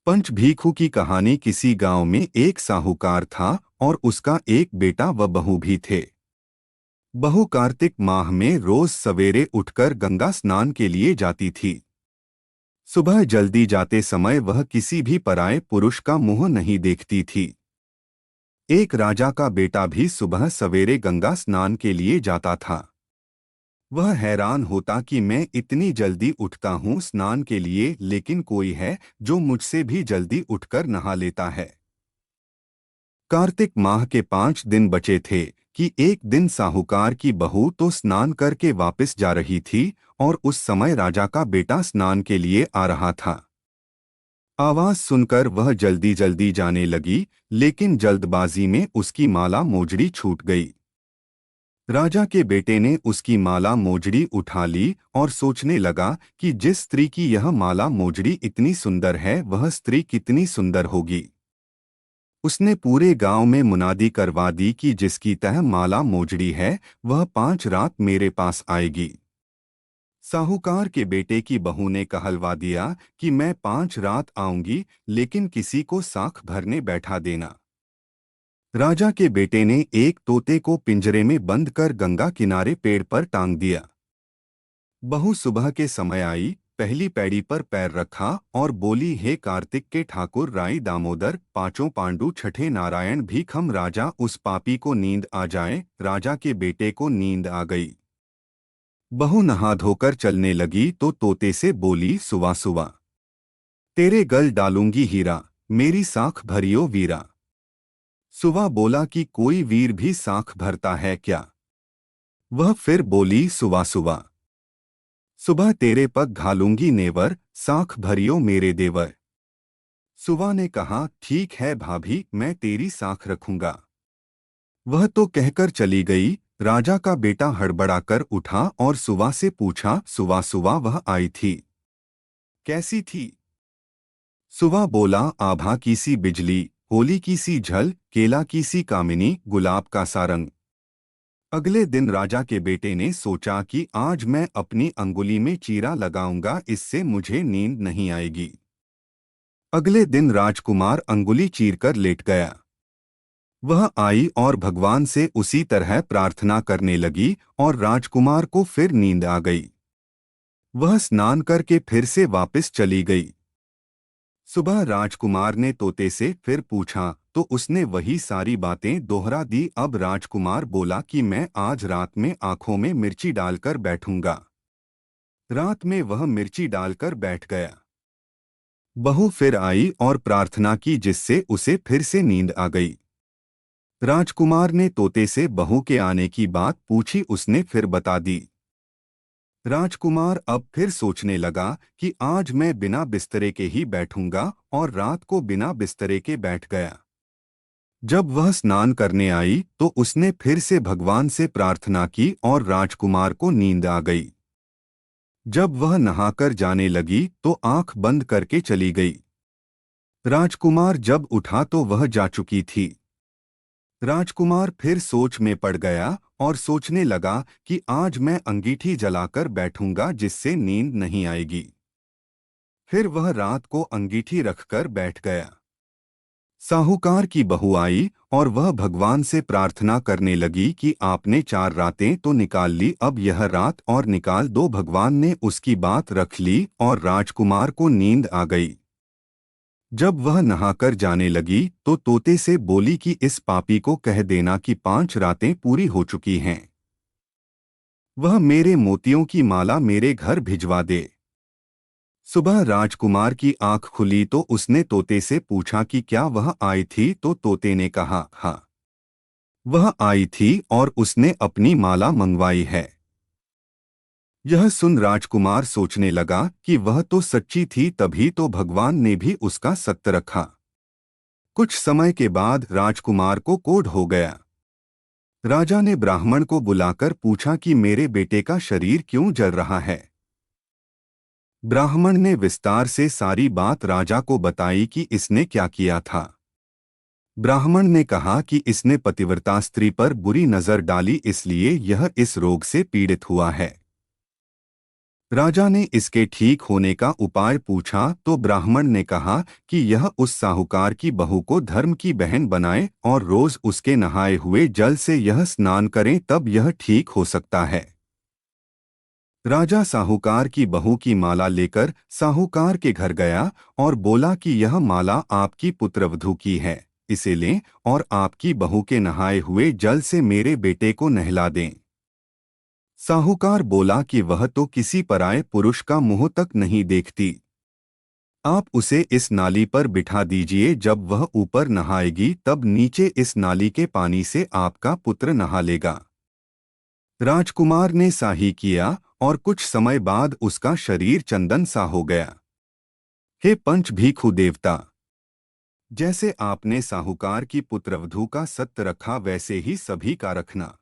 पंच भीखू की कहानी। किसी गांव में एक साहूकार था और उसका एक बेटा व बहू भी थे। बहू कार्तिक माह में रोज सवेरे उठकर गंगा स्नान के लिए जाती थी। सुबह जल्दी जाते समय वह किसी भी पराये पुरुष का मुंह नहीं देखती थी। एक राजा का बेटा भी सुबह सवेरे गंगा स्नान के लिए जाता था। वह हैरान होता कि मैं इतनी जल्दी उठता हूँ स्नान के लिए, लेकिन कोई है जो मुझसे भी जल्दी उठकर नहा लेता है। कार्तिक माह के 5 दिन बचे थे कि एक दिन साहूकार की बहू तो स्नान करके वापस जा रही थी और उस समय राजा का बेटा स्नान के लिए आ रहा था। आवाज सुनकर वह जल्दी जल्दी जाने लगी, लेकिन जल्दबाजी में उसकी माला मोजड़ी छूट गई। राजा के बेटे ने उसकी माला मोजड़ी उठा ली और सोचने लगा कि जिस स्त्री की यह माला मोजड़ी इतनी सुंदर है वह स्त्री कितनी सुंदर होगी। उसने पूरे गांव में मुनादी करवा दी कि जिसकी तह माला मोजड़ी है वह 5 रात मेरे पास आएगी। साहूकार के बेटे की बहू ने कहलवा दिया कि मैं 5 रात आऊंगी, लेकिन किसी को साख भरने बैठा देना। राजा के बेटे ने एक तोते को पिंजरे में बंद कर गंगा किनारे पेड़ पर टांग दिया। बहू सुबह के समय आई, पहली पैड़ी पर पैर रखा और बोली, हे कार्तिक के ठाकुर राई दामोदर, पांचों पांडु छठे नारायण भीखम राजा, उस पापी को नींद आ जाए। राजा के बेटे को नींद आ गई। बहू नहा धोकर चलने लगी तो तोते से बोली, सुवा सुवा तेरे गल डालूंगी हीरा, मेरी साख भरियो वीरा। सुवा बोला कि कोई वीर भी साख भरता है क्या? वह फिर बोली, सुवा सुवा सुबह तेरे पग घालूंगी नेवर, साख भरियो मेरे देवर। सुवा ने कहा, ठीक है भाभी, मैं तेरी साख रखूंगा। वह तो कहकर चली गई। राजा का बेटा हड़बड़ाकर उठा और सुवा से पूछा, सुवा सुवा वह आई थी, कैसी थी? सुवा बोला, आभा की सी बिजली, होली की सी झल, केला की सी कामिनी, गुलाब का सा रंग। अगले दिन राजा के बेटे ने सोचा कि आज मैं अपनी अंगुली में चीरा लगाऊंगा, इससे मुझे नींद नहीं आएगी। अगले दिन राजकुमार अंगुली चीरकर लेट गया। वह आई और भगवान से उसी तरह प्रार्थना करने लगी और राजकुमार को फिर नींद आ गई। वह स्नान करके फिर से वापस चली गई। सुबह राजकुमार ने तोते से फिर पूछा तो उसने वही सारी बातें दोहरा दी। अब राजकुमार बोला कि मैं आज रात में आंखों में मिर्ची डालकर बैठूंगा। रात में वह मिर्ची डालकर बैठ गया। बहू फिर आई और प्रार्थना की, जिससे उसे फिर से नींद आ गई। राजकुमार ने तोते से बहू के आने की बात पूछी, उसने फिर बता दी। राजकुमार अब फिर सोचने लगा कि आज मैं बिना बिस्तरे के ही बैठूंगा और रात को बिना बिस्तरे के बैठ गया। जब वह स्नान करने आई तो उसने फिर से भगवान से प्रार्थना की और राजकुमार को नींद आ गई। जब वह नहाकर जाने लगी तो आंख बंद करके चली गई। राजकुमार जब उठा तो वह जा चुकी थी। राजकुमार फिर सोच में पड़ गया और सोचने लगा कि आज मैं अंगीठी जलाकर बैठूंगा, जिससे नींद नहीं आएगी। फिर वह रात को अंगीठी रखकर बैठ गया। साहूकार की बहू आई और वह भगवान से प्रार्थना करने लगी कि आपने 4 रातें तो निकाल ली, अब यह रात और निकाल दो। भगवान ने उसकी बात रख ली और राजकुमार को नींद आ गई। जब वह नहाकर जाने लगी तो तोते से बोली कि इस पापी को कह देना कि 5 रातें पूरी हो चुकी हैं। वह मेरे मोतियों की माला मेरे घर भिजवा दे। सुबह राजकुमार की आंख खुली तो उसने तोते से पूछा कि क्या वह आई थी, तो तोते ने कहा, हाँ वह आई थी और उसने अपनी माला मंगवाई है। यह सुन राजकुमार सोचने लगा कि वह तो सच्ची थी, तभी तो भगवान ने भी उसका सत्य रखा। कुछ समय के बाद राजकुमार को कोढ़ हो गया। राजा ने ब्राह्मण को बुलाकर पूछा कि मेरे बेटे का शरीर क्यों जल रहा है। ब्राह्मण ने विस्तार से सारी बात राजा को बताई कि इसने क्या किया था। ब्राह्मण ने कहा कि इसने पतिव्रता स्त्री पर बुरी नजर डाली, इसलिए यह इस रोग से पीड़ित हुआ है। राजा ने इसके ठीक होने का उपाय पूछा तो ब्राह्मण ने कहा कि यह उस साहूकार की बहू को धर्म की बहन बनाए और रोज उसके नहाए हुए जल से यह स्नान करें, तब यह ठीक हो सकता है। राजा साहूकार की बहू की माला लेकर साहूकार के घर गया और बोला कि यह माला आपकी पुत्रवधू की है, इसे लें और आपकी बहू के नहाए हुए जल से मेरे बेटे को नहला दें। साहूकार बोला कि वह तो किसी पराये पुरुष का मुंह तक नहीं देखती। आप उसे इस नाली पर बिठा दीजिए, जब वह ऊपर नहाएगी तब नीचे इस नाली के पानी से आपका पुत्र नहा लेगा। राजकुमार ने साही किया और कुछ समय बाद उसका शरीर चंदन सा हो गया। हे पंच भीखु देवता, जैसे आपने साहूकार की पुत्रवधू का सत्य रखा वैसे ही सभी का रखना।